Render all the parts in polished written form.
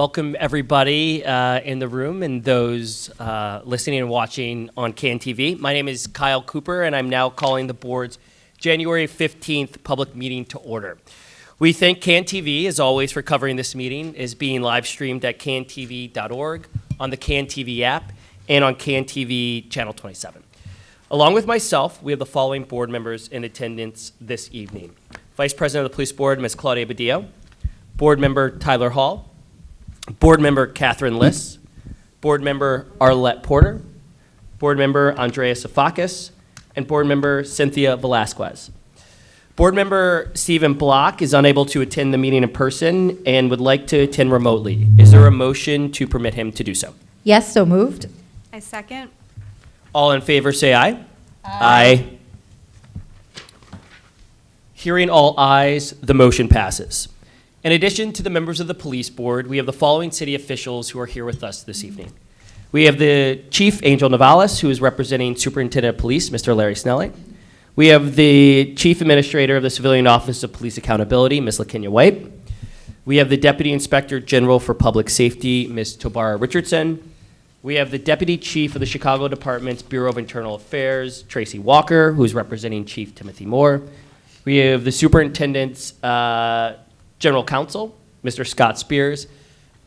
Welcome everybody in the room and those listening and watching on CAN TV. My name is Kyle Cooper and I'm now calling the board's January 15th public meeting to order. We thank CAN TV as always for covering this meeting. It is being live streamed at cantv.org, on the CAN TV app, and on CAN TV channel 27. Along with myself, we have the following board members in attendance this evening. Vice President of the Police Board, Ms. Claudia Badillo. Board Member Tyler Hall. Board Member Catherine Liss. Board Member Arlette Porter. Board Member Andrea Safakis. And Board Member Cynthia Velasquez. Board Member Stephen Block is unable to attend the meeting in person and would like to attend remotely. Is there a motion to permit him to do so? Yes, so moved. I second. All in favor say aye. Aye. Hearing all ayes, the motion passes. In addition to the members of the police board, we have the following city officials who are here with us this evening. We have the Chief Angel Navales, who is representing Superintendent of Police, Mr. Larry Snelling. We have the Chief Administrator of the Civilian Office of Police Accountability, Ms. LaKenya White. We have the Deputy Inspector General for Public Safety, Ms. Tobara Richardson. We have the Deputy Chief of the Chicago Department's Bureau of Internal Affairs, Tracy Walker, who is representing Chief Timothy Moore. We have the Superintendent's General Counsel, Mr. Scott Spears,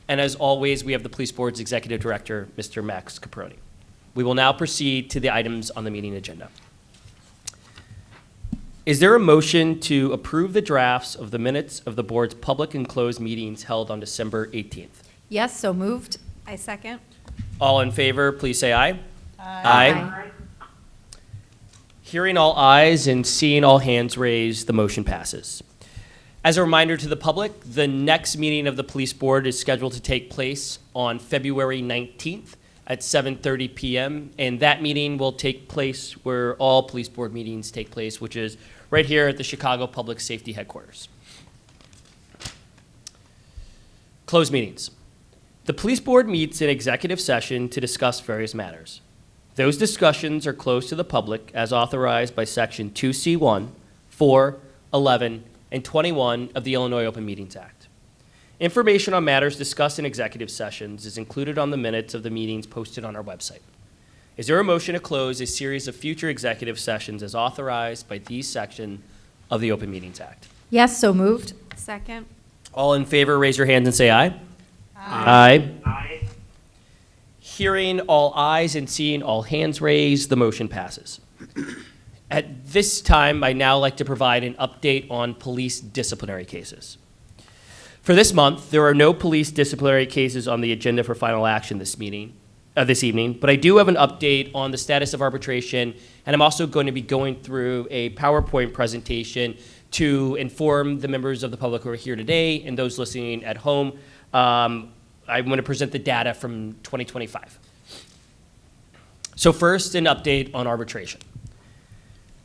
and as always, we have the Police Board's Executive Director, Mr. Max Caproni. We will now proceed to the items on the meeting agenda. Is there a motion to approve the drafts of the minutes of the board's public and closed meetings held on December 18th? Yes, so moved. I second. All in favor, please say aye. Aye. Hearing all ayes and seeing all hands raised, the motion passes. As a reminder to the public, the next meeting of the police board is scheduled to take place on February 19th at 7:30 p.m. And that meeting will take place where all police board meetings take place, which is right here at the Chicago Public Safety Headquarters. Closed meetings. The police board meets in executive session to discuss various matters. Those discussions are closed to the public as authorized by Section 2C1, 4, 11, and 21 of the Illinois Open Meetings Act. Information on matters discussed in executive sessions is included on the minutes of the meetings posted on our website. Is there a motion to close a series of future executive sessions as authorized by these sections of the Open Meetings Act? Yes, so moved. Second. All in favor, raise your hands and say aye. Aye. Aye. Hearing all ayes and seeing all hands raised, the motion passes. At this time, I now like to provide an update on police disciplinary cases. For this month, there are no police disciplinary cases on the agenda for final action this evening, but I do have an update on the status of arbitration, and I'm also going to be going through a PowerPoint presentation to inform the members of the public who are here today and those listening at home. I'm going to present the data from 2025. So first, an update on arbitration.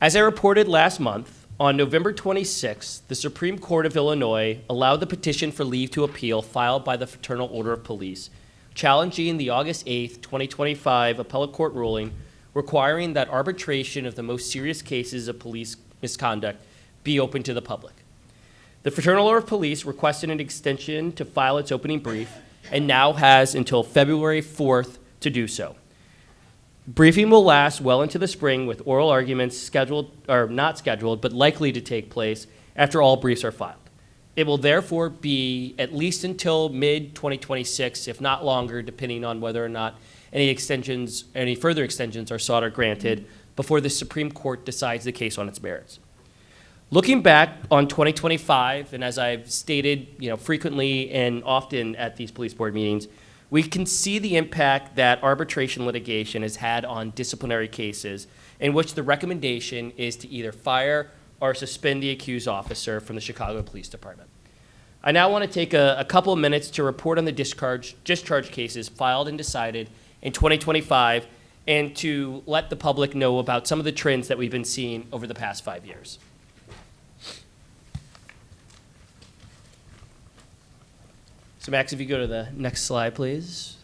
As I reported last month, on November 26th, the Supreme Court of Illinois allowed the petition for leave to appeal filed by the Fraternal Order of Police, challenging the August 8th, 2025 appellate court ruling requiring that arbitration of the most serious cases of police misconduct be open to the public. The Fraternal Order of Police requested an extension to file its opening brief and now has until February 4th to do so. Briefing will last well into the spring with oral arguments scheduled, or not scheduled, but likely to take place after all briefs are filed. It will therefore be at least until mid-2026, if not longer, depending on whether or not any further extensions are sought or granted before the Supreme Court decides the case on its merits. Looking back on 2025, and as I've stated frequently and often at these police board meetings, we can see the impact that arbitration litigation has had on disciplinary cases in which the recommendation is to either fire or suspend the accused officer from the Chicago Police Department. I now want to take a couple of minutes to report on the discharge cases filed and decided in 2025 and to let the public know about some of the trends that we've been seeing over the past 5 years. So Max, if you go to the next slide, please.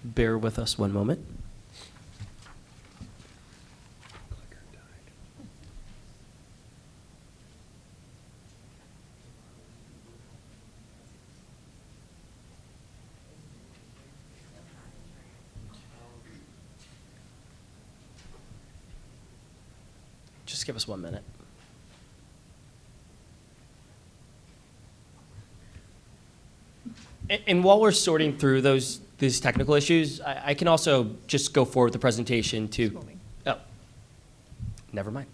Bear with us one moment. Just give us 1 minute. And while we're sorting through these technical issues, I can also just go forward with the presentation to. Oh, never mind.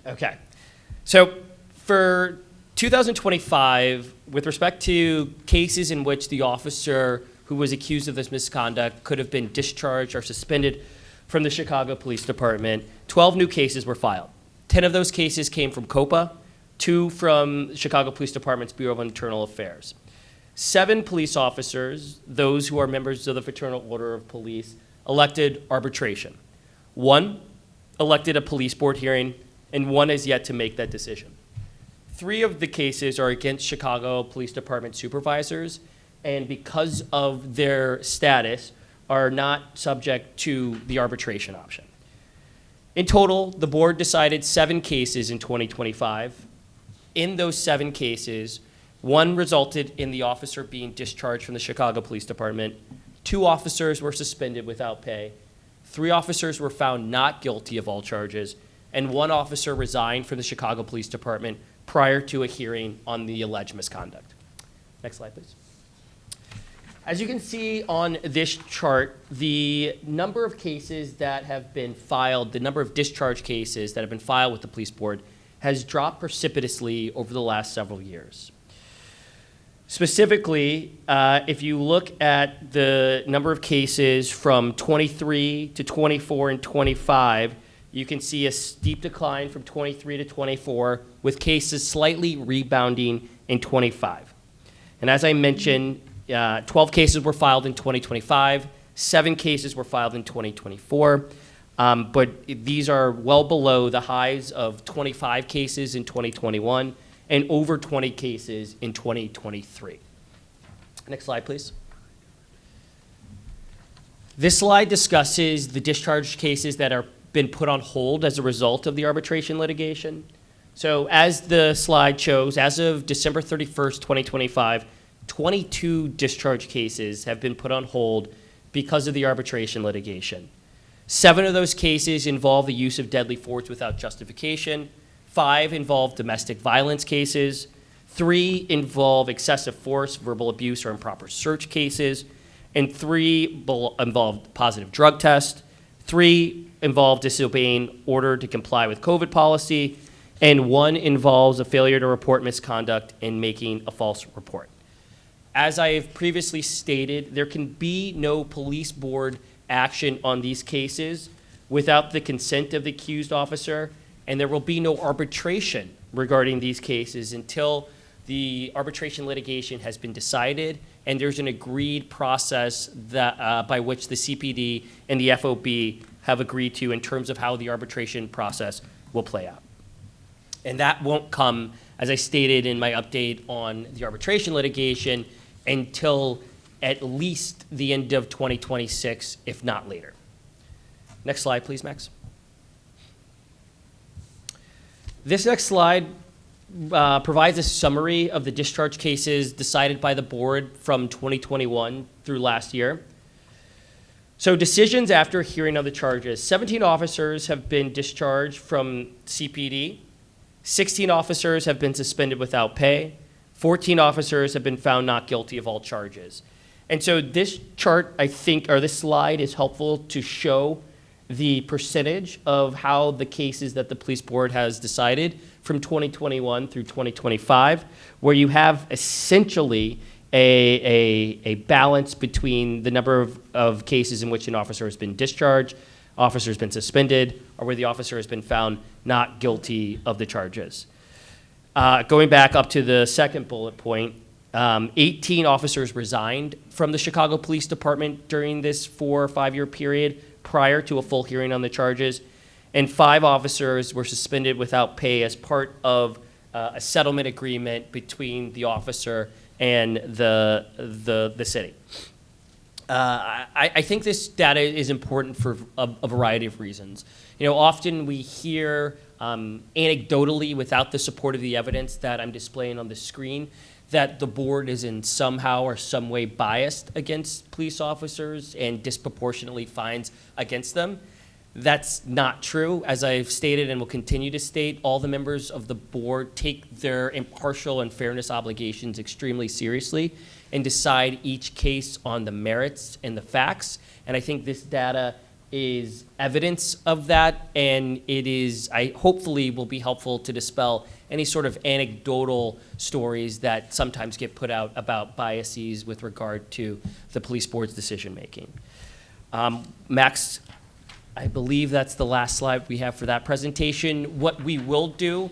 Okay. So for 2025, with respect to cases in which the officer who was accused of this misconduct could have been discharged or suspended from the Chicago Police Department, 12 new cases were filed. 10 of those cases came from COPA, 2 from Chicago Police Department's Bureau of Internal Affairs. 7 police officers, those who are members of the Fraternal Order of Police, elected arbitration. 1 elected a police board hearing, and 1 has yet to make that decision. 3 of the cases are against Chicago Police Department supervisors, and because of their status, are not subject to the arbitration option. In total, the board decided 7 cases in 2025. In those 7 cases, 1 resulted in the officer being discharged from the Chicago Police Department. 2 officers were suspended without pay. 3 officers were found not guilty of all charges, and 1 officer resigned from the Chicago Police Department prior to a hearing on the alleged misconduct. Next slide, please. As you can see on this chart, the number of cases that have been filed, the number of discharge cases that have been filed with the police board has dropped precipitously over the last several years. Specifically, if you look at the number of cases from 23 to 24 and 25, you can see a steep decline from 23 to 24, with cases slightly rebounding in 25. And as I mentioned, 12 cases were filed in 2025, 7 cases were filed in 2024, but these are well below the highs of 25 cases in 2021 and over 20 cases in 2023. Next slide, please. This slide discusses the discharge cases that are been put on hold as a result of the arbitration litigation. So as the slide shows, as of December 31st, 2025, 22 discharge cases have been put on hold because of the arbitration litigation. 7 of those cases involve the use of deadly force without justification. 5 involve domestic violence cases. 3 involve excessive force, verbal abuse, or improper search cases. And 3 involve positive drug test. 3 involve disobeying order to comply with COVID policy. And 1 involves a failure to report misconduct and making a false report. As I have previously stated, there can be no police board action on these cases without the consent of the accused officer, and there will be no arbitration regarding these cases until the arbitration litigation has been decided and there's an agreed process that, by which the CPD and the FOB have agreed to in terms of how the arbitration process will play out. And that won't come, as I stated in my update on the arbitration litigation, until at least the end of 2026, if not later. Next slide, please, Max. This next slide provides a summary of the discharge cases decided by the board from 2021 through last year. So decisions after hearing of the charges: 17 officers have been discharged from CPD, 16 officers have been suspended without pay, 14 officers have been found not guilty of all charges. And so this chart, I think, or this slide is helpful to show the percentage of how the cases that the police board has decided from 2021 through 2025, where you have essentially a balance between the number of cases in which an officer has been discharged, officer has been suspended, or where the officer has been found not guilty of the charges. Going back up to the second bullet point, 18 officers resigned from the Chicago Police Department during this 4 or 5 year period prior to a full hearing on the charges, and 5 officers were suspended without pay as part of a settlement agreement between the officer and the city. I think this data is important for a variety of reasons. You know, often we hear anecdotally, without the support of the evidence that I'm displaying on the screen, that the board is in somehow or some way biased against police officers and disproportionately fines against them. That's not true. As I've stated and will continue to state, all the members of the board take their impartial and fairness obligations extremely seriously and decide each case on the merits and the facts. And I think this data is evidence of that, and it is, I hopefully will be helpful to dispel any sort of anecdotal stories that sometimes get put out about biases with regard to the police board's decision-making. Max, I believe that's the last slide we have for that presentation. What we will do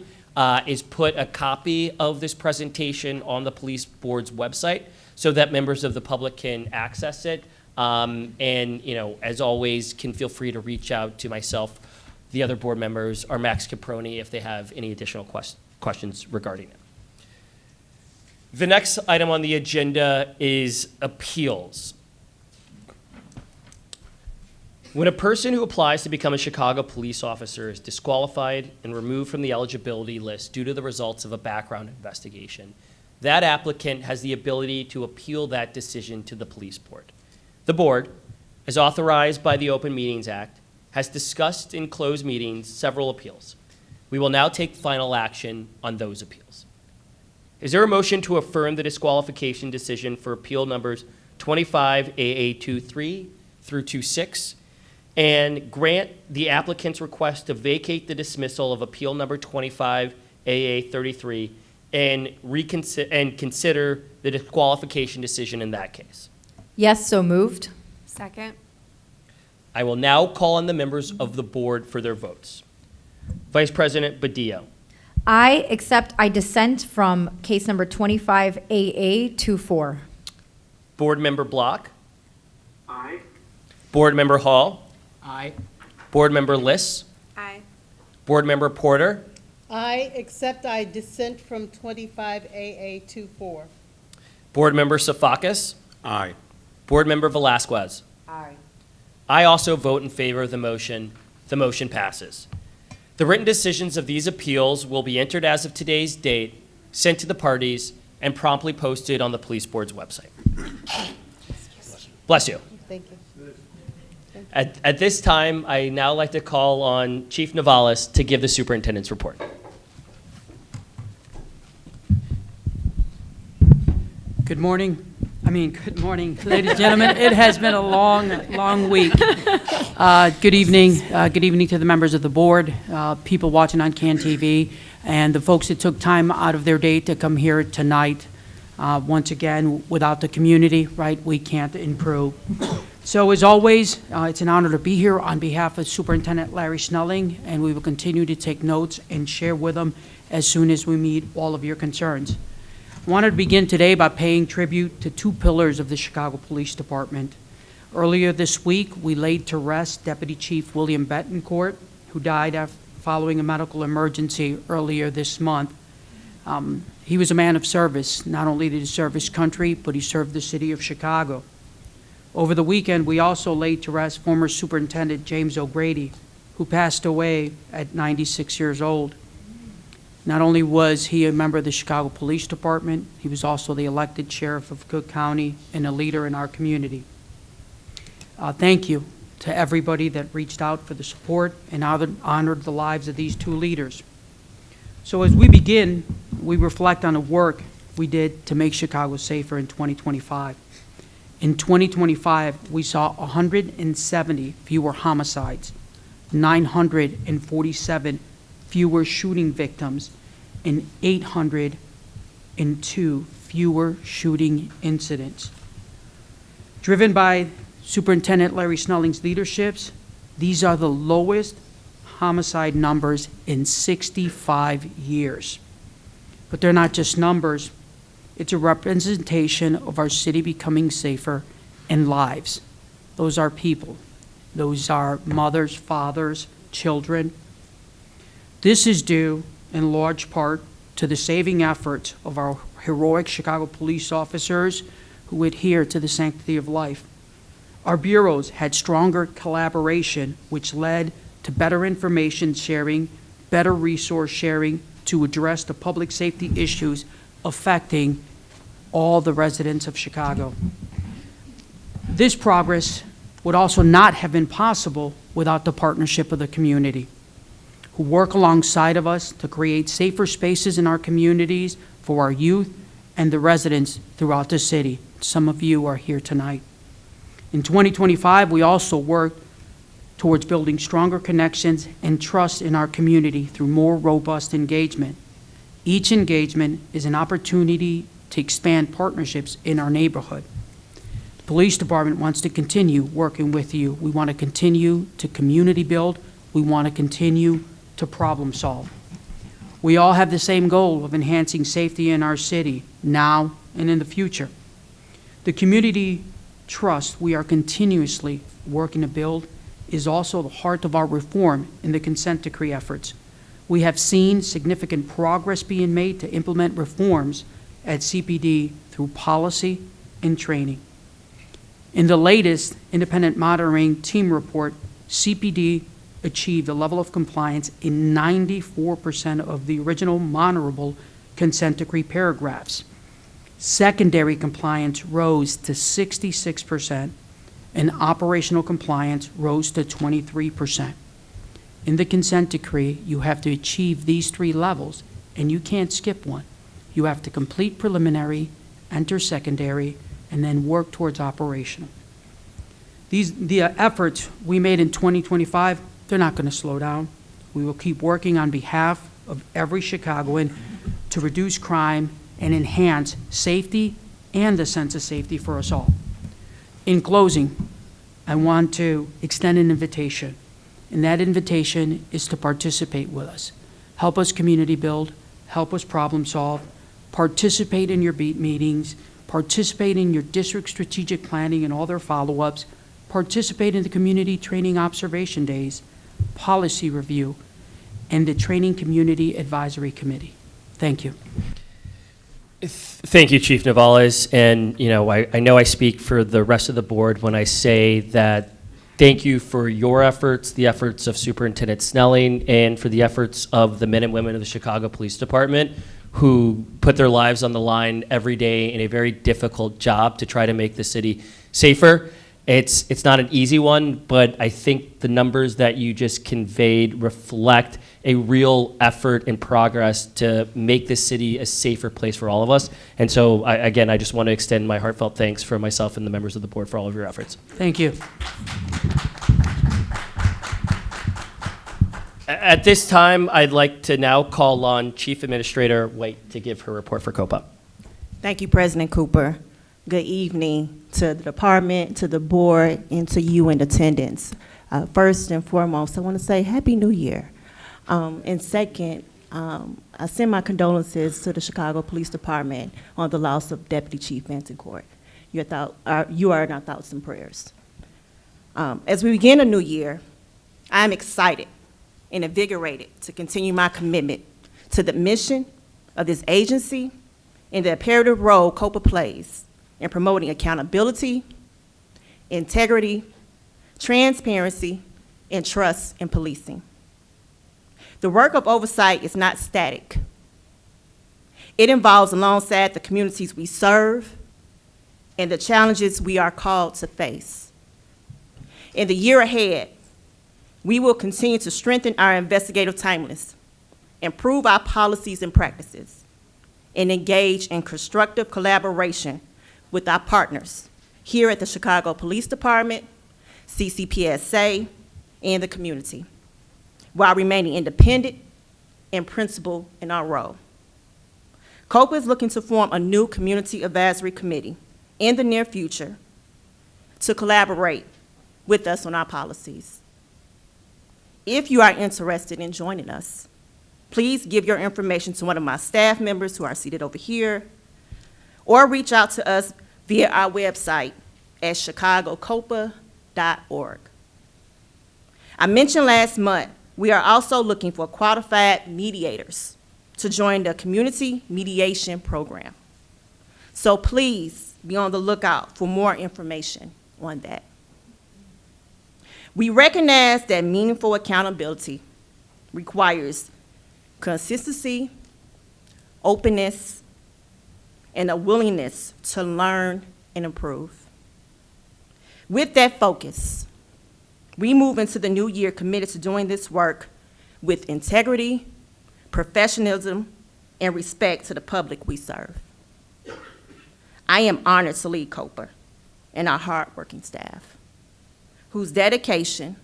is put a copy of this presentation on the police board's website so that members of the public can access it. And, you know, as always, can feel free to reach out to myself, the other board members, or Max Caproni if they have any additional questions regarding it. The next item on the agenda is appeals. When a person who applies to become a Chicago police officer is disqualified and removed from the eligibility list due to the results of a background investigation, that applicant has the ability to appeal that decision to the police board. The board, as authorized by the Open Meetings Act, has discussed in closed meetings several appeals. We will now take final action on those appeals. Is there a motion to affirm the disqualification decision for appeal numbers 25AA23 through 26 and grant the applicant's request to vacate the dismissal of appeal number 25AA33 and consider the disqualification decision in that case? Yes, so moved. Second. I will now call on the members of the board for their votes. Vice President Badillo. I dissent from case number 25AA24. Board Member Block. Aye. Board Member Hall. Aye. Board Member Liss. Aye. Board Member Porter. I dissent from 25AA24. Board Member Safakis. Aye. Board Member Velasquez. Aye. I also vote in favor of the motion. The motion passes. The written decisions of these appeals will be entered as of today's date, sent to the parties, and promptly posted on the police board's website. Bless you. Thank you. At this time, I now like to call on Chief Navalis to give the superintendent's report. Good morning, ladies and gentlemen. It has been a long week. Good evening to the members of the board, people watching on CAN TV, and the folks that took time out of their day to come here tonight. Once again, without the community, right, we can't improve. So as always, it's an honor to be here on behalf of Superintendent Larry Snelling, and we will continue to take notes and share with them as soon as we meet all of your concerns. I wanted to begin today by paying tribute to two pillars of the Chicago Police Department. Earlier this week, we laid to rest Deputy Chief William Betancourt, who died following a medical emergency earlier this month. He was a man of service. Not only did he serve his country, but he served the city of Chicago. Over the weekend, we also laid to rest former Superintendent James O'Grady, who passed away at 96 years old. Not only was he a member of the Chicago Police Department, he was also the elected sheriff of Cook County and a leader in our community. Thank you to everybody that reached out for the support and honored the lives of these two leaders. So as we begin, we reflect on the work we did to make Chicago safer in 2025. In 2025, we saw 170 fewer homicides, 947 fewer shooting victims, and 802 fewer shooting incidents. Driven by Superintendent Larry Snelling's leaderships, these are the lowest homicide numbers in 65 years. But they're not just numbers. It's a representation of our city becoming safer and lives. Those are people. Those are mothers, fathers, children. This is due in large part to the saving efforts of our heroic Chicago police officers who adhere to the sanctity of life. Our bureaus had stronger collaboration, which led to better information sharing, better resource sharing to address the public safety issues affecting all the residents of Chicago. This progress would also not have been possible without the partnership of the community, who work alongside of us to create safer spaces in our communities for our youth and the residents throughout the city. Some of you are here tonight. In 2025, we also worked towards building stronger connections and trust in our community through more robust engagement. Each engagement is an opportunity to expand partnerships in our neighborhood. The police department wants to continue working with you. We want to continue to community build. We want to continue to problem solve. We all have the same goal of enhancing safety in our city now and in the future. The community trust we are continuously working to build is also the heart of our reform in the consent decree efforts. We have seen significant progress being made to implement reforms at CPD through policy and training. In the latest independent monitoring team report, CPD achieved a level of compliance in 94% of the original monitorable consent decree paragraphs. Secondary compliance rose to 66%, and operational compliance rose to 23%. In the consent decree, you have to achieve these three levels, and you can't skip one. You have to complete preliminary, enter secondary, and then work towards operational. The efforts we made in 2025, they're not going to slow down. We will keep working on behalf of every Chicagoan to reduce crime and enhance safety and the sense of safety for us all. In closing, I want to extend an invitation, and that invitation is to participate with us. Help us community build, help us problem solve, participate in your beat meetings, participate in your district strategic planning and all their follow-ups, participate in the community training observation days, policy review, and the Training Community Advisory Committee. Thank you. Thank you, Chief Navales. And, I know I speak for the rest of the board when I say that thank you for your efforts, the efforts of Superintendent Snelling, and for the efforts of the men and women of the Chicago Police Department who put their lives on the line every day in a very difficult job to try to make the city safer. It's not an easy one, but I think the numbers that you just conveyed reflect a real effort and progress to make this city a safer place for all of us. And so, again, I just want to extend my heartfelt thanks for myself and the members of the board for all of your efforts. Thank you. At this time, I'd like to now call on Chief Administrator White to give her report for COPA. Thank you, President Cooper. Good evening to the department, to the board, and to you in attendance. First and foremost, I want to say Happy New Year. And second, I send my condolences to the Chicago Police Department on the loss of Deputy Chief Vandencourt. You are in our thoughts and prayers. As we begin a new year, I am excited and invigorated to continue my commitment to the mission of this agency and the imperative role COPA plays in promoting accountability, integrity, transparency, and trust in policing. The work of oversight is not static. It involves alongside the communities we serve and the challenges we are called to face. In the year ahead, we will continue to strengthen our investigative timeliness, improve our policies and practices, and engage in constructive collaboration with our partners here at the Chicago Police Department, CCPSA, and the community, while remaining independent and principled in our role. COPA is looking to form a new community advisory committee in the near future to collaborate with us on our policies. If you are interested in joining us, please give your information to one of my staff members who are seated over here, or reach out to us via our website at chicagocopa.org. I mentioned last month, we are also looking for qualified mediators to join the Community Mediation Program. So please be on the lookout for more information on that. We recognize that meaningful accountability requires consistency, openness, and a willingness to learn and improve. With that focus, we move into the new year committed to doing this work with integrity, professionalism, and respect to the public we serve. I am honored to lead COPA and our hardworking staff, whose dedication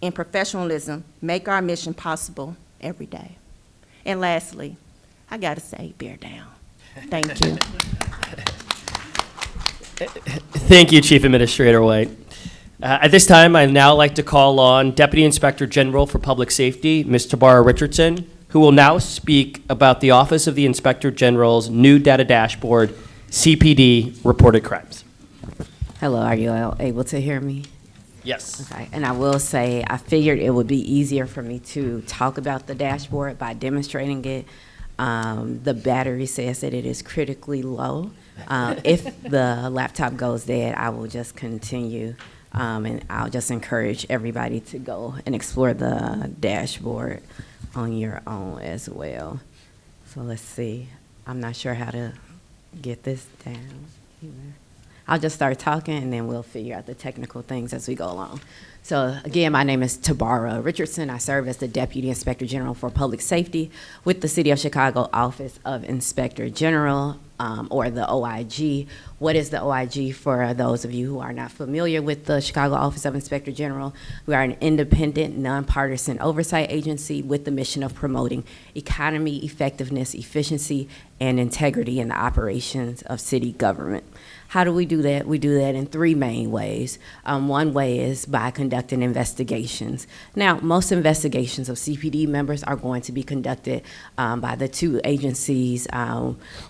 and professionalism make our mission possible every day. And lastly, I gotta say, bear down. Thank you. Thank you, Chief Administrator White. At this time, I'd now like to call on Deputy Inspector General for Public Safety, Ms. Tabara Richardson, who will now speak about the Office of the Inspector General's new data dashboard, CPD Reported Crimes. Hello, are you all able to hear me? Yes. Okay, and I will say, I figured it would be easier for me to talk about the dashboard by demonstrating it. The battery says that it is critically low. If the laptop goes dead, I will just continue, and I'll just encourage everybody to go and explore the dashboard on your own as well. So let's see. I'm not sure how to get this down either. I'll just start talking, and then we'll figure out the technical things as we go along. So again, my name is Tabara Richardson. I serve as the Deputy Inspector General for Public Safety with the City of Chicago Office of Inspector General, or the OIG. What is the OIG for those of you who are not familiar with the Chicago Office of Inspector General? We are an independent, nonpartisan oversight agency with the mission of promoting economy, effectiveness, efficiency, and integrity in the operations of city government. How do we do that? We do that in three main ways. One way is by conducting investigations. Now, most investigations of CPD members are going to be conducted by the two agencies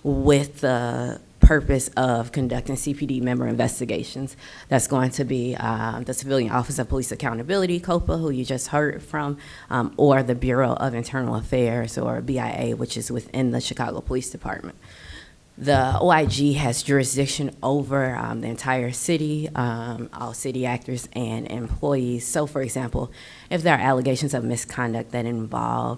with the purpose of conducting CPD member investigations. That's going to be the Civilian Office of Police Accountability, COPA, who you just heard from, or the Bureau of Internal Affairs, or BIA, which is within the Chicago Police Department. The OIG has jurisdiction over the entire city, all city actors and employees. So, for example, if there are allegations of misconduct that involve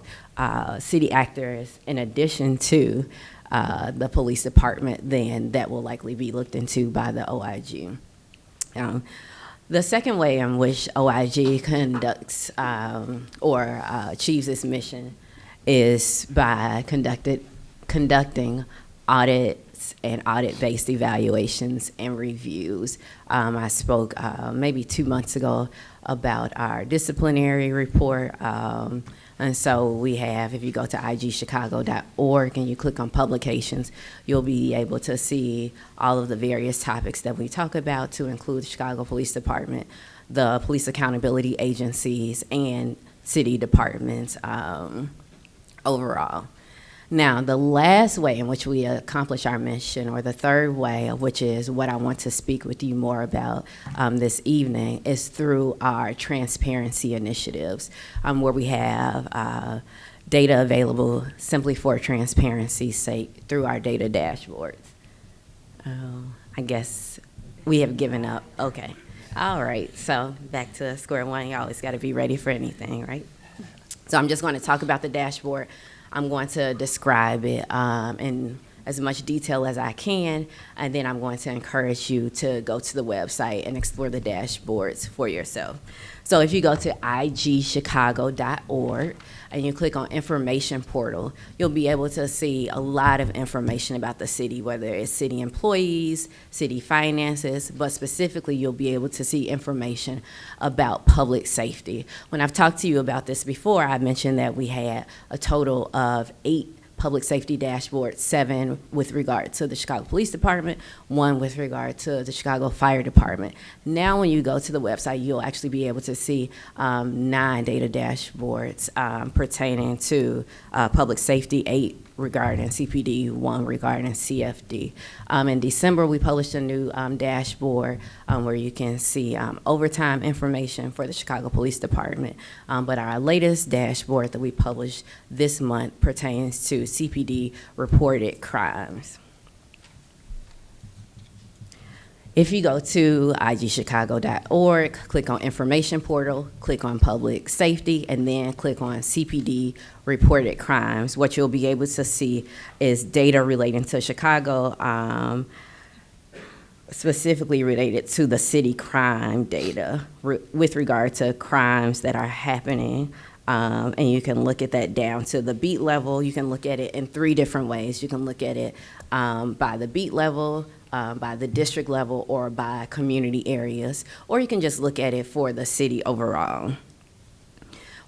city actors in addition to the police department, then that will likely be looked into by the OIG. The second way in which OIG conducts or achieves its mission is by conducting audits and audit-based evaluations and reviews. I spoke maybe 2 months ago about our disciplinary report. And so we have, if you go to igchicago.org and you click on publications, you'll be able to see all of the various topics that we talk about, to include the Chicago Police Department, the police accountability agencies, and city departments overall. Now, the last way in which we accomplish our mission, or the third way, which is what I want to speak with you more about this evening, is through our transparency initiatives, where we have data available simply for transparency's sake through our data dashboards. I guess we have given up. Okay. All right. So back to square one. You always got to be ready for anything, right? So I'm just going to talk about the dashboard. I'm going to describe it in as much detail as I can, and then I'm going to encourage you to go to the website and explore the dashboards for yourself. So if you go to igchicago.org and you click on Information Portal, you'll be able to see a lot of information about the city, whether it's city employees, city finances, but specifically you'll be able to see information about public safety. When I've talked to you about this before, I mentioned that we had a total of 8 public safety dashboards, 7 with regard to the Chicago Police Department, 1 with regard to the Chicago Fire Department. Now when you go to the website, you'll actually be able to see 9 data dashboards pertaining to public safety, 8 regarding CPD, 1 regarding CFD. In December, we published a new dashboard where you can see overtime information for the Chicago Police Department. But our latest dashboard that we published this month pertains to CPD reported crimes. If you go to igchicago.org, click on Information Portal, click on Public Safety, and then click on CPD Reported Crimes, what you'll be able to see is data relating to Chicago, specifically related to the city crime data with regard to crimes that are happening. And you can look at that down to the beat level. You can look at it in 3 different ways. You can look at it by the beat level, by the district level, or by community areas, or you can just look at it for the city overall.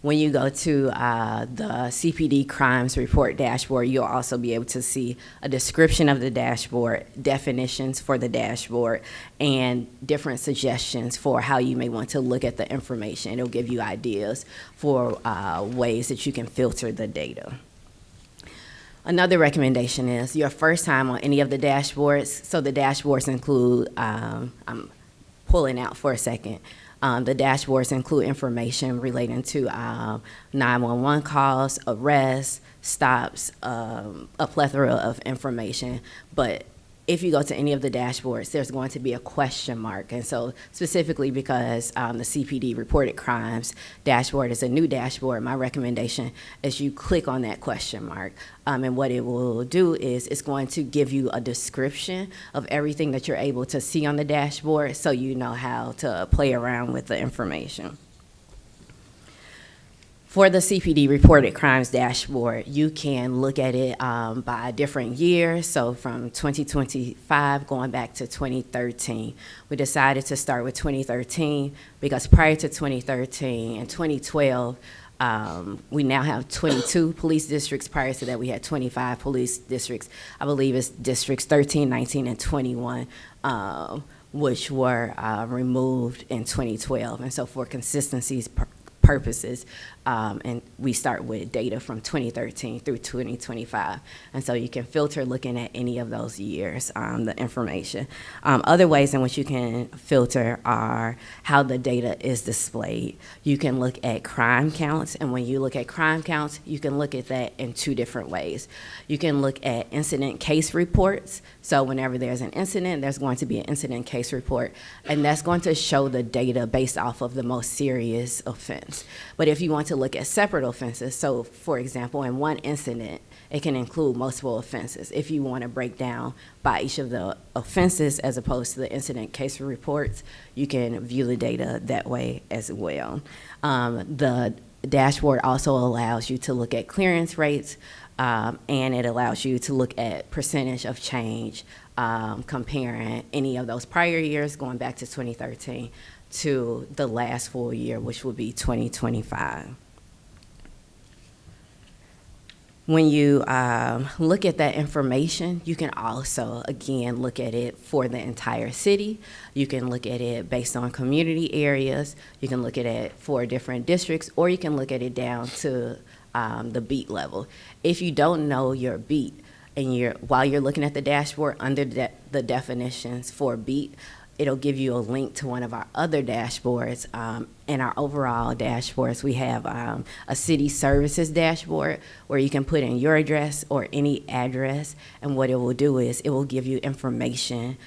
When you go to the CPD Crimes Report dashboard, you'll also be able to see a description of the dashboard, definitions for the dashboard, and different suggestions for how you may want to look at the information. It'll give you ideas for ways that you can filter the data. Another recommendation is your first time on any of the dashboards. So the dashboards include, I'm pulling out for a second. The dashboards include information relating to 911 calls, arrests, stops, a plethora of information. But if you go to any of the dashboards, there's going to be a question mark. And so specifically because the CPD Reported Crimes dashboard is a new dashboard, my recommendation is you click on that question mark. And what it will do is it's going to give you a description of everything that you're able to see on the dashboard so you know how to play around with the information. For the CPD Reported Crimes dashboard, you can look at it by different years, so from 2025 going back to 2013. We decided to start with 2013 because prior to 2013 and 2012, we now have 22 police districts. Prior to that, we had 25 police districts. I believe it's districts 13, 19, and 21, which were removed in 2012. And so for consistency's purposes, and we start with data from 2013 through 2025. And so you can filter looking at any of those years, the information. Other ways in which you can filter are how the data is displayed. You can look at crime counts, and when you look at crime counts, you can look at that in 2 different ways. You can look at incident case reports. So whenever there's an incident, there's going to be an incident case report, and that's going to show the data based off of the most serious offense. But if you want to look at separate offenses, so for example, in one incident, it can include multiple offenses. If you want to break down by each of the offenses as opposed to the incident case reports, you can view the data that way as well. The dashboard also allows you to look at clearance rates, and it allows you to look at percentage of change, comparing any of those prior years going back to 2013 to the last full year, which will be 2025. When you look at that information, you can also, again, look at it for the entire city. You can look at it based on community areas. You can look at it for different districts, or you can look at it down to the beat level. If you don't know your beat, and while you're looking at the dashboard, under the definitions for beat, it'll give you a link to one of our other dashboards. In our overall dashboards, we have a city services dashboard where you can put in your address or any address, and what it will do is it will give you information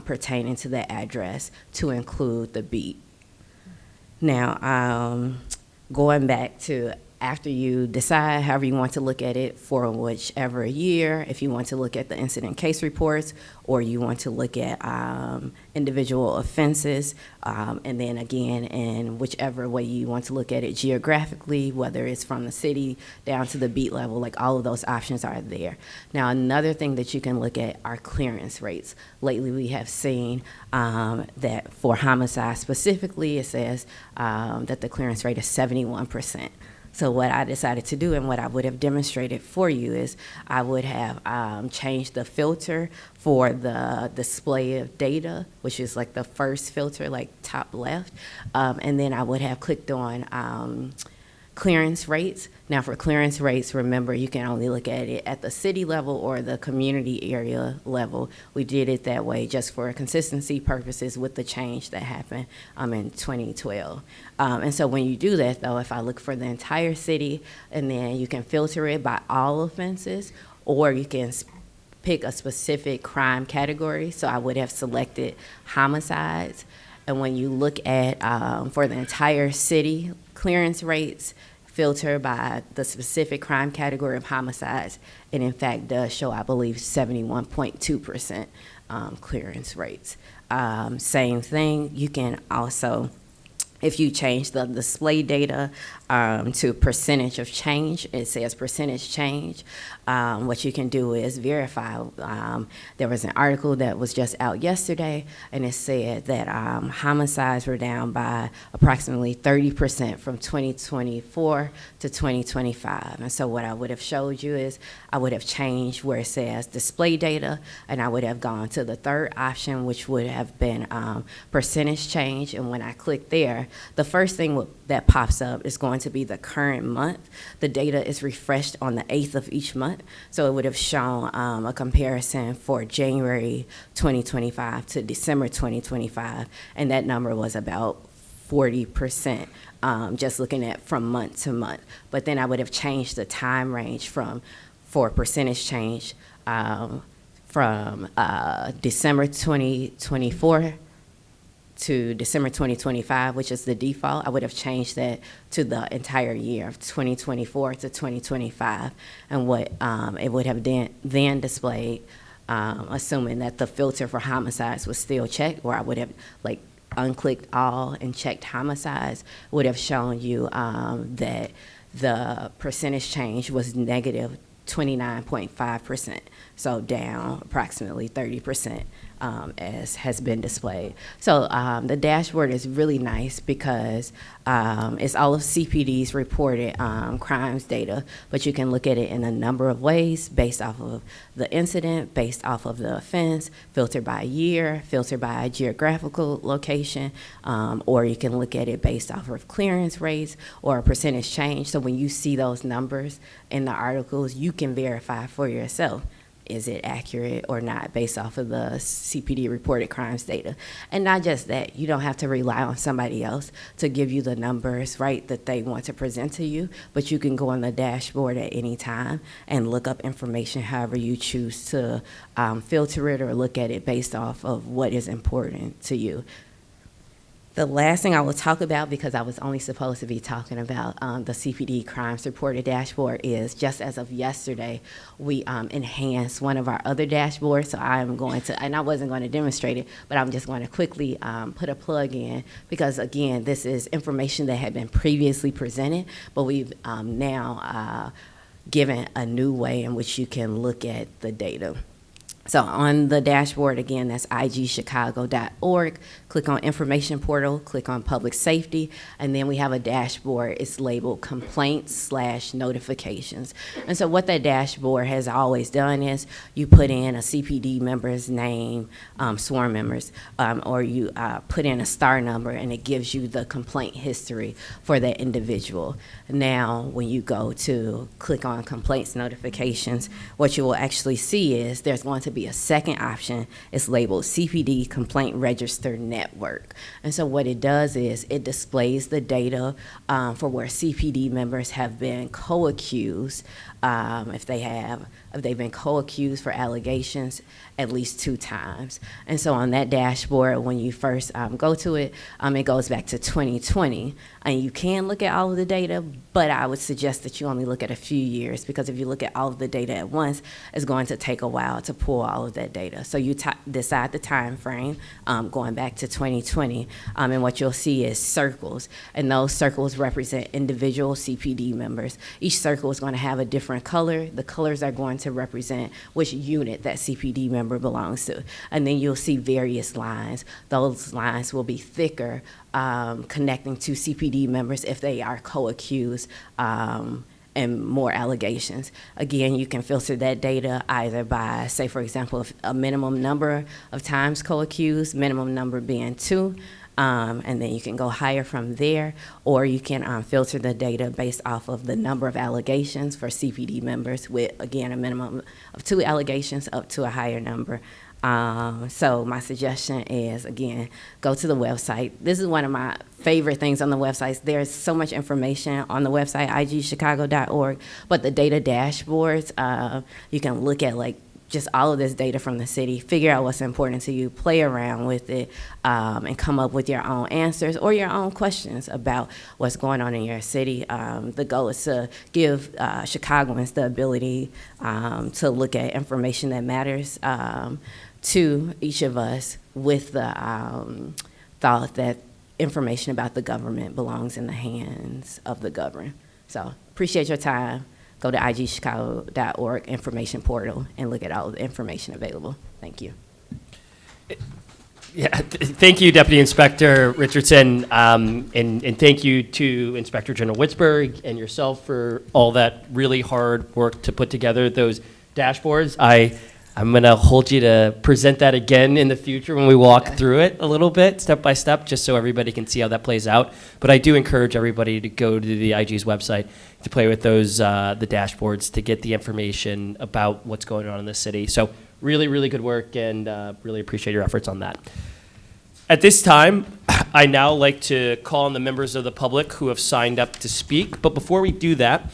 pertaining to that address to include the beat. Now, going back to after you decide however you want to look at it for whichever year, if you want to look at the incident case reports or you want to look at individual offenses, and then again, in whichever way you want to look at it geographically, whether it's from the city down to the beat level, like all of those options are there. Now, another thing that you can look at are clearance rates. Lately, we have seen that for homicide specifically, it says that the clearance rate is 71%. So what I decided to do and what I would have demonstrated for you is I would have changed the filter for the display of data, which is like the first filter, like top left, and then I would have clicked on clearance rates. Now for clearance rates, remember you can only look at it at the city level or the community area level. We did it that way just for consistency purposes with the change that happened in 2012. And so when you do that though, if I look for the entire city, and then you can filter it by all offenses, or you can pick a specific crime category. So I would have selected homicides. And when you look at, for the entire city, clearance rates filter by the specific crime category of homicides, it in fact does show, I believe, 71.2% clearance rates. Same thing, you can also, if you change the display data to percentage of change, it says percentage change. What you can do is verify. There was an article that was just out yesterday, and it said that homicides were down by approximately 30% from 2024 to 2025. And so what I would have showed you is I would have changed where it says display data, and I would have gone to the third option, which would have been percentage change. And when I click there, the first thing that pops up is going to be the current month. The data is refreshed on the 8th of each month, so it would have shown a comparison for January 2025 to December 2025, and that number was about 40%, just looking at from month to month. But then I would have changed the time range for percentage change from December 2024 to December 2025, which is the default. I would have changed that to the entire year of 2024 to 2025. And what it would have then displayed, assuming that the filter for homicides was still checked, or I would have like unclicked all and checked homicides, would have shown you that the percentage change was negative 29.5%, so down approximately 30%, as has been displayed. So the dashboard is really nice because it's all of CPD's reported crimes data, but you can look at it in a number of ways based off of the incident, based off of the offense, filtered by year, filtered by geographical location, or you can look at it based off of clearance rates or a percentage change. So when you see those numbers in the articles, you can verify for yourself, is it accurate or not based off of the CPD reported crimes data. And not just that, you don't have to rely on somebody else to give you the numbers, right, that they want to present to you, but you can go on the dashboard at any time and look up information however you choose to filter it or look at it based off of what is important to you. The last thing I will talk about, because I was only supposed to be talking about the CPD crimes reported dashboard, is just as of yesterday, we enhanced one of our other dashboards. So I am going to, and I wasn't going to demonstrate it, but I'm just going to quickly put a plug in, because again, this is information that had been previously presented, but we've now given a new way in which you can look at the data. So on the dashboard, again, that's igchicago.org. Click on Information Portal, click on Public Safety, and then we have a dashboard. It's labeled Complaints/Notifications. And so what that dashboard has always done is you put in a CPD member's name, sworn members, or you put in a star number, and it gives you the complaint history for that individual. Now, when you go to click on Complaints Notifications, what you will actually see is there's going to be a second option. It's labeled CPD Complaint Register Network. And so what it does is it displays the data for where CPD members have been co-accused, if they've been co-accused for allegations at least 2 times. And so on that dashboard, when you first go to it, it goes back to 2020. And you can look at all of the data, but I would suggest that you only look at a few years, because if you look at all of the data at once, it's going to take a while to pull all of that data. So you decide the time frame, going back to 2020, and what you'll see is circles, and those circles represent individual CPD members. Each circle is going to have a different color. The colors are going to represent which unit that CPD member belongs to. And then you'll see various lines. Those lines will be thicker, connecting to CPD members if they are co-accused and more allegations. Again, you can filter that data either by, say, for example, if a minimum number of times co-accused, minimum number being 2, and then you can go higher from there, or you can filter the data based off of the number of allegations for CPD members with, again, a minimum of 2 allegations up to a higher number. So my suggestion is, again, go to the website. This is one of my favorite things on the website. There's so much information on the website, igchicago.org, but the data dashboards, you can look at like just all of this data from the city, figure out what's important to you, play around with it, and come up with your own answers or your own questions about what's going on in your city. The goal is to give Chicagoans the ability to look at information that matters to each of us with the thought that information about the government belongs in the hands of the governed. So appreciate your time. Go to igchicago.org information portal and look at all of the information available. Thank you. Yeah, thank you, Deputy Inspector Richardson, and thank you to Inspector General Witzberg and yourself for all that really hard work to put together those dashboards. I'm going to hold you to present that again in the future when we walk through it a little bit, step by step, just so everybody can see how that plays out. But I do encourage everybody to go to the IG's website to play with those, the dashboards, to get the information about what's going on in the city. So really, really good work, and really appreciate your efforts on that. At this time, I now like to call on the members of the public who have signed up to speak. But before we do that,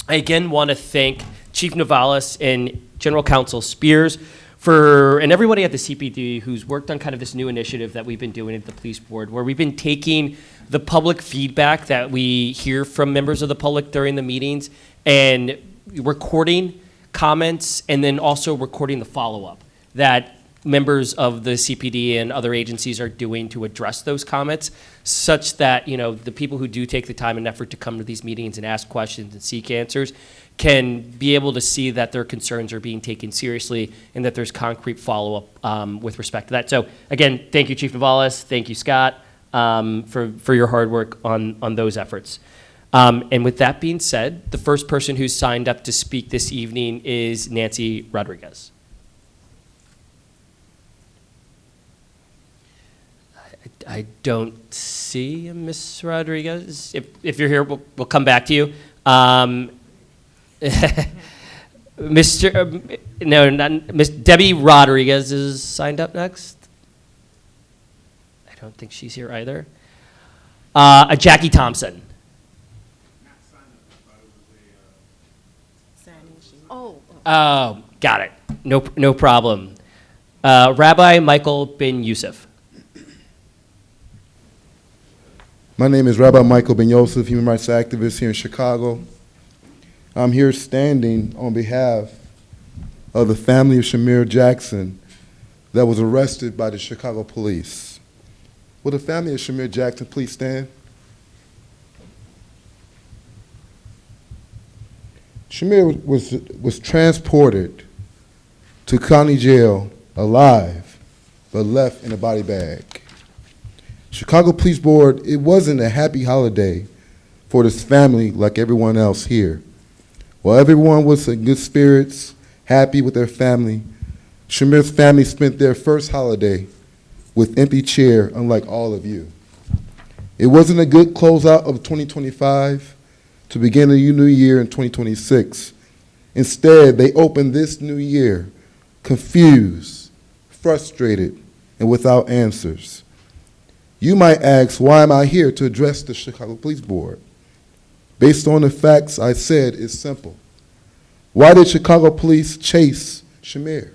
I again want to thank Chief Navalis and General Counsel Spears and everybody at the CPD who's worked on kind of this new initiative that we've been doing at the police board, where we've been taking the public feedback that we hear from members of the public during the meetings and recording comments, and then also recording the follow-up that members of the CPD and other agencies are doing to address those comments, such that, you know, the people who do take the time and effort to come to these meetings and ask questions and seek answers can be able to see that their concerns are being taken seriously and that there's concrete follow-up with respect to that. So again, thank you, Chief Navalis. Thank you, Scott, for your hard work on those efforts. And with that being said, the first person who's signed up to speak this evening is Nancy Rodriguez. I don't see Ms. Rodriguez. If you're here, we'll come back to you. Miss Debbie Rodriguez is signed up next. I don't think she's here either. Jackie Thompson. Oh, got it. No problem. Rabbi Michael Ben Youssef. My name is Rabbi Michael Ben Youssef, human rights activist here in Chicago. I'm here standing on behalf of the family of Shamir Jackson that was arrested by the Chicago police. Will the family of Shamir Jackson please stand? Shamir was transported to county jail alive, but left in a body bag. Chicago Police Board, it wasn't a happy holiday for this family like everyone else here. While everyone was in good spirits, happy with their family, Shamir's family spent their first holiday with empty chair, unlike all of you. It wasn't a good closeout of 2025 to begin a new year in 2026. Instead, they opened this new year confused, frustrated, and without answers. You might ask, why am I here to address the Chicago Police Board? Based on the facts I said, it's simple. Why did Chicago police chase Shamir?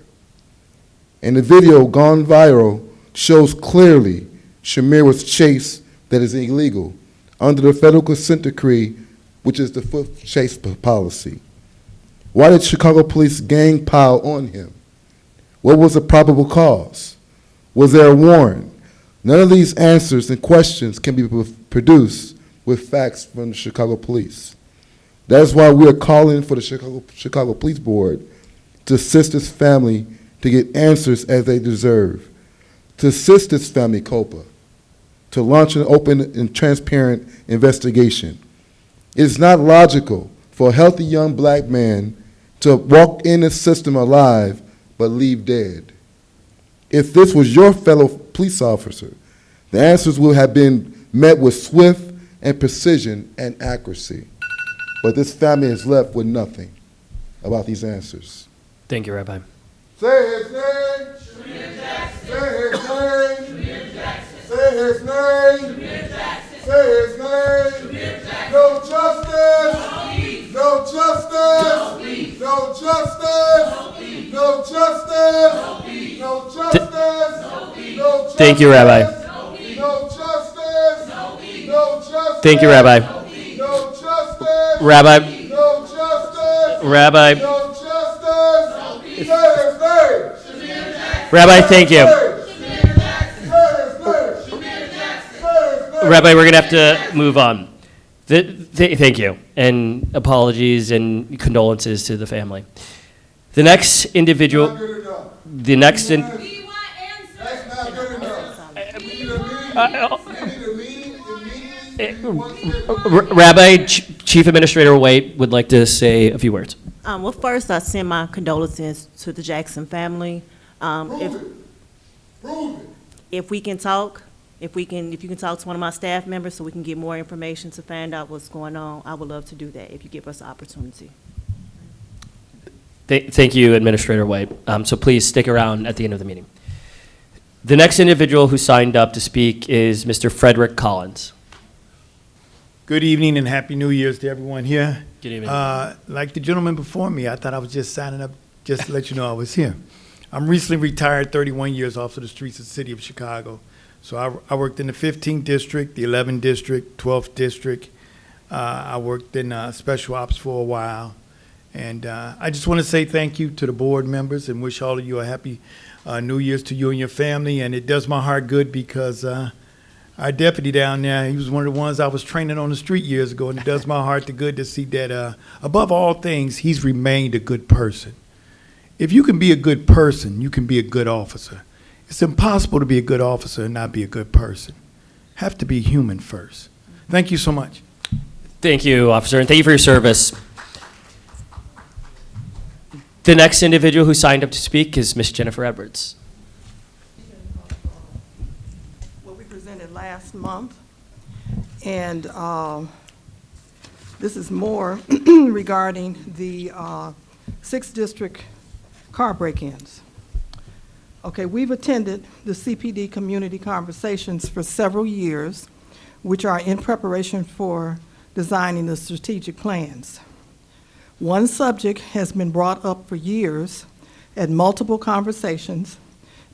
And the video gone viral shows clearly Shamir was chased that is illegal under the federal consent decree, which is the foot chase policy. Why did Chicago police gang pile on him? What was the probable cause? Was there a warrant? None of these answers and questions can be produced with facts from the Chicago police. That is why we are calling for the Chicago Police Board to assist this family to get answers as they deserve, to assist this family, COPA, to launch an open and transparent investigation. It is not logical for a healthy young black man to walk in the system alive but leave dead. If this was your fellow police officer, the answers would have been met with swift and precision and accuracy. But this family is left with nothing about these answers. Thank you, Rabbi. Say his name. Shamir Jackson. Say his name. Shamir Jackson. Say his name. Shamir Jackson. Say his name. Shamir Jackson. No justice. No peace. No justice. No peace. No justice. No peace. No justice. Thank you, Rabbi. No justice. No justice. Thank you, Rabbi. No justice. Rabbi, No justice. Rabbi, No justice. Fair. Rabbi, thank you. Rabbi, we're going to have to move on. Thank you, and apologies and condolences to the family. The next individual, Good enough. the next, in- That's not good enough. We need a meeting immediately. Rabbi, Chief Administrator White would like to say a few words. Well, first, I send my condolences to the Jackson family. Prove it. If we can talk, if you can talk to one of my staff members so we can get more information to find out what's going on, I would love to do that if you give us the opportunity. Thank you, Administrator White. So please stick around at the end of the meeting. The next individual who signed up to speak is Mr. Frederick Collins. Good evening and Happy New Year's to everyone here. Good evening. Like the gentleman before me, I thought I was just signing up just to let you know I was here. I'm recently retired, 31 years off of the streets of the city of Chicago. So I worked in the 15th district, the 11th district, 12th district. I worked in special ops for a while. And I just want to say thank you to the board members and wish all of you a happy New Year's to you and your family. And it does my heart good because our deputy down there, he was one of the ones I was training on the street years ago, and it does my heart good to see that above all things, he's remained a good person. If you can be a good person, you can be a good officer. It's impossible to be a good officer and not be a good person. Have to be human first. Thank you so much. Thank you, officer, and thank you for your service. The next individual who signed up to speak is Ms. Jennifer Edwards. What we presented last month, and this is more regarding the 6th District car break-ins. Okay, we've attended the CPD community conversations for several years, which are in preparation for designing the strategic plans. One subject has been brought up for years at multiple conversations: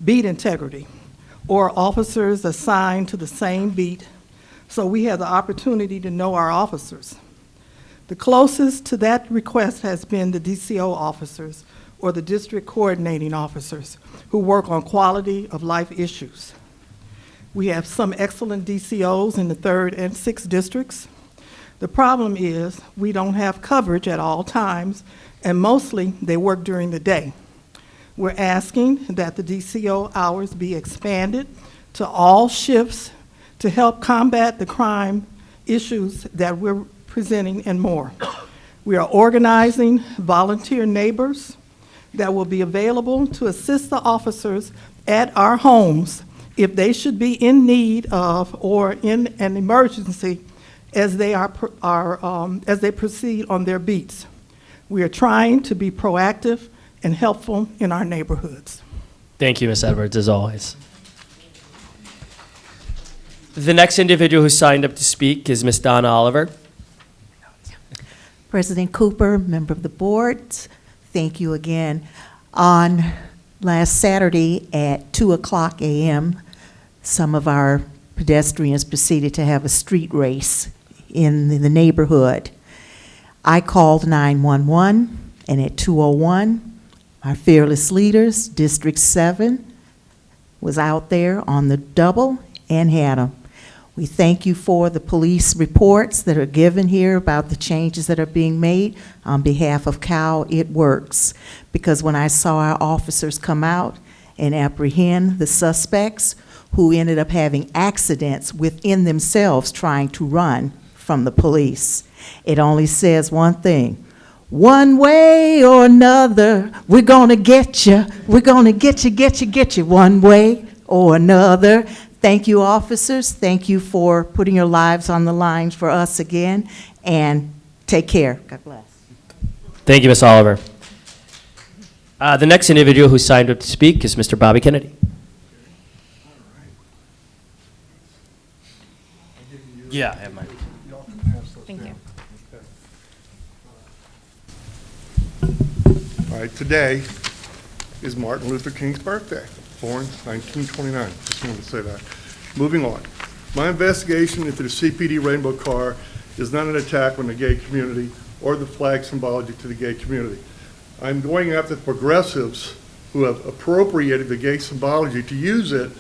beat integrity, or officers assigned to the same beat, so we have the opportunity to know our officers. The closest to that request has been the DCO officers, or the district coordinating officers, who work on quality of life issues. We have some excellent DCOs in the 3rd and 6th districts. The problem is we don't have coverage at all times, and mostly they work during the day. We're asking that the DCO hours be expanded to all shifts to help combat the crime issues that we're presenting and more. We are organizing volunteer neighbors that will be available to assist the officers at our homes if they should be in need of or in an emergency as they as they proceed on their beats. We are trying to be proactive and helpful in our neighborhoods. Thank you, Ms. Edwards, as always. The next individual who signed up to speak is Ms. Donna Oliver. President Cooper, member of the board, thank you again. On last Saturday at 2:00 a.m., some of our pedestrians proceeded to have a street race in the neighborhood. I called 911, and at 2:01, our fearless leaders, District 7, was out there on the double and had them. We thank you for the police reports that are given here about the changes that are being made on behalf of Cal. It works, because when I saw our officers come out and apprehend the suspects who ended up having accidents within themselves trying to run from the police, it only says one thing: one way or another, we're gonna get you. We're gonna get you, one way or another. Thank you, officers. Thank you for putting your lives on the line for us again, and take care. God bless. Thank you, Ms. Oliver. The next individual who signed up to speak is Mr. Bobby Kennedy. Yeah, I have mine. Thank you. All right, today is Martin Luther King's birthday. born 1929. Just wanted to say that. Moving on. My investigation into the CPD rainbow car is not an attack on the gay community or the flag symbology to the gay community. I'm going after the progressives who have appropriated the gay symbology to use it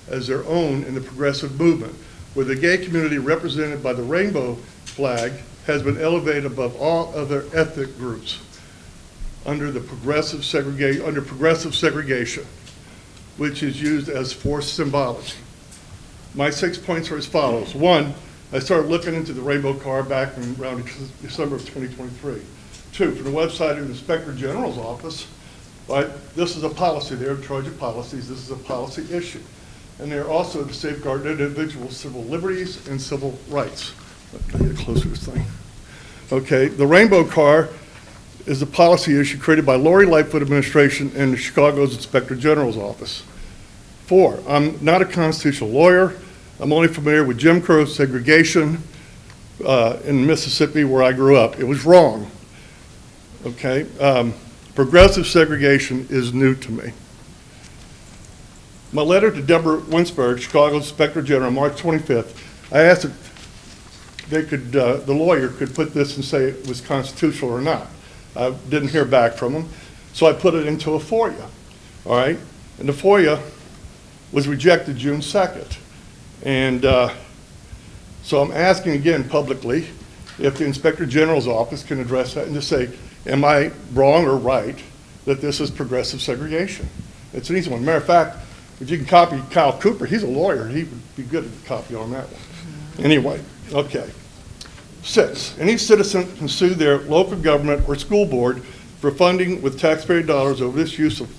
as their own in the progressive movement, where the gay community represented by the rainbow flag has been elevated above all other ethnic groups under progressive segregation, which is used as forced symbology. My 6 points are as follows. 1, I started looking into the rainbow car back in around December of 2023. 2, from the website of the Inspector General's office, right, this is a policy. They're in charge of policies. This is a policy issue. And they're also to safeguard individuals' civil liberties and civil rights. Let me get closer to this thing. Okay, the rainbow car is a policy issue created by Lori Lightfoot administration and the Chicago's Inspector General's office. 4, I'm not a constitutional lawyer. I'm only familiar with Jim Crow segregation in Mississippi where I grew up. It was wrong, okay? Progressive segregation is new to me. My letter to Deborah Winsberg, Chicago's Inspector General, March 25th, I asked if they could, the lawyer could put this and say it was constitutional or not. I didn't hear back from him, so I put it into a FOIA, all right? And the FOIA was rejected June 2nd. And so I'm asking again publicly if the Inspector General's office can address that and just say, am I wrong or right that this is progressive segregation? It's an easy one. Matter of fact, if you can copy Kyle Cooper, he's a lawyer. He would be good at the copy on that one. Anyway, okay. 6, any citizen can sue their local government or school board for funding with taxpayer dollars over this use of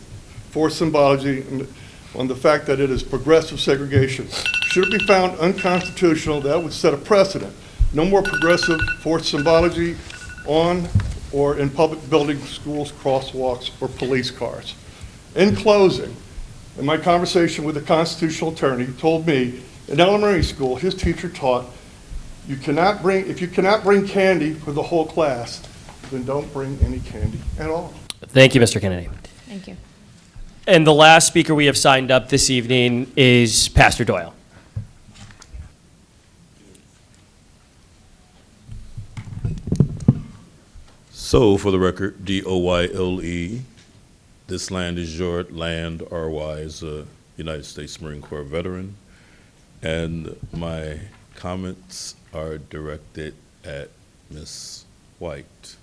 forced symbology and on the fact that it is progressive segregation. Should it be found unconstitutional, that would set a precedent. No more progressive forced symbology on or in public buildings, schools, crosswalks, or police cars. In closing, in my conversation with a constitutional attorney, he told me in elementary school, his teacher taught, if you cannot bring candy for the whole class, then don't bring any candy at all. Thank you, Mr. Kennedy. Thank you. And the last speaker we have signed up this evening is Pastor Doyle. So, for the record, D-O-Y-L-E, this land is your land. R.Y. is a United States Marine Corps veteran. And my comments are directed at Ms. White.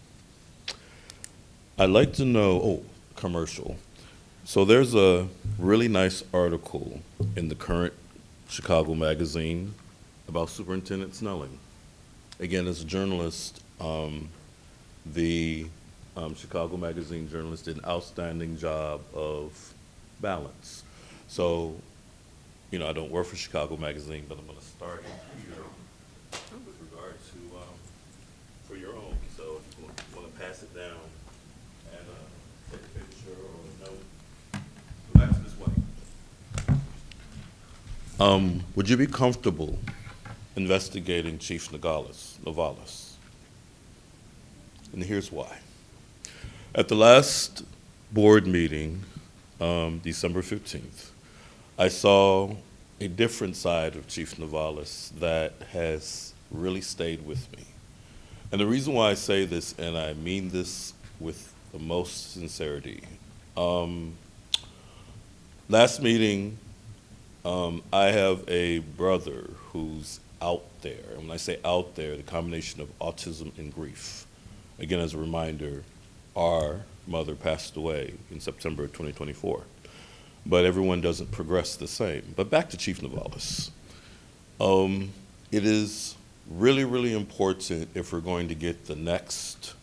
I'd like to know, commercial. So there's a really nice article in the current Chicago Magazine about Superintendent Snelling. Again, as a journalist, the Chicago Magazine journalist did an outstanding job of balance. So, you know, I don't work for Chicago Magazine, but I'm going to start here with regard to for your own. So if you want to pass it down and take a picture or a note, go back to this way. Would you be comfortable investigating Chief Nogales? And here's why. At the last board meeting, December 15th, I saw a different side of Chief Nogales that has really stayed with me. And the reason why I say this, and I mean this with the most sincerity, last meeting, I have a brother who's out there. And when I say out there, the combination of autism and grief. Again, as a reminder, our mother passed away in September of 2024. But everyone doesn't progress the same. But back to Chief Nogales. It is really, really important if we're going to get the next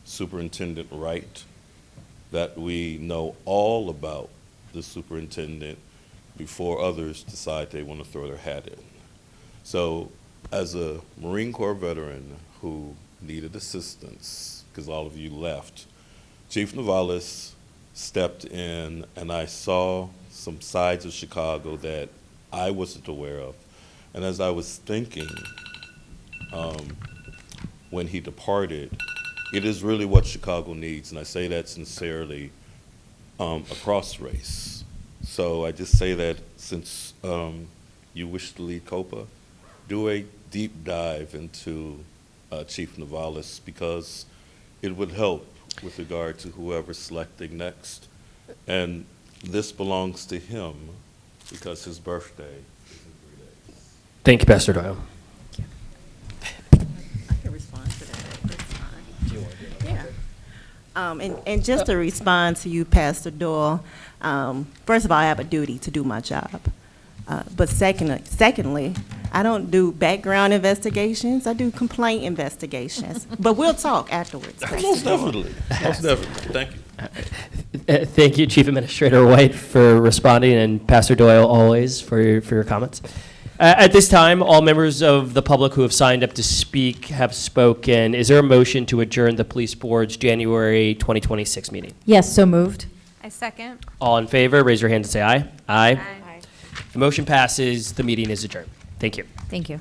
superintendent right, that we know all about the superintendent before others decide they want to throw their hat in. So as a Marine Corps veteran who needed assistance, because all of you left, Chief Nogales stepped in, and I saw some sides of Chicago that I wasn't aware of. And as I was thinking, when he departed, it is really what Chicago needs, and I say that sincerely, across race. So I just say that since you wish to lead COPA, do a deep dive into Chief Navalis, because it would help with regard to whoever's selecting next. And this belongs to him because his birthday is in 3 days. Thank you, Pastor Doyle. I can respond to that. That's fine. Yeah. And just to respond to you, Pastor Doyle, first of all, I have a duty to do my job. But secondly, I don't do background investigations. I do complaint investigations. But we'll talk afterwards. Most definitely. Most definitely. Thank you. Thank you, Chief Administrator White, for responding, and Pastor Doyle, always, for your comments. At this time, all members of the public who have signed up to speak have spoken. Is there a motion to adjourn the Police Board's January 2026 meeting? Yes, so moved. I second. All in favor, raise your hand and say aye. Aye. The motion passes. The meeting is adjourned. Thank you. Thank you.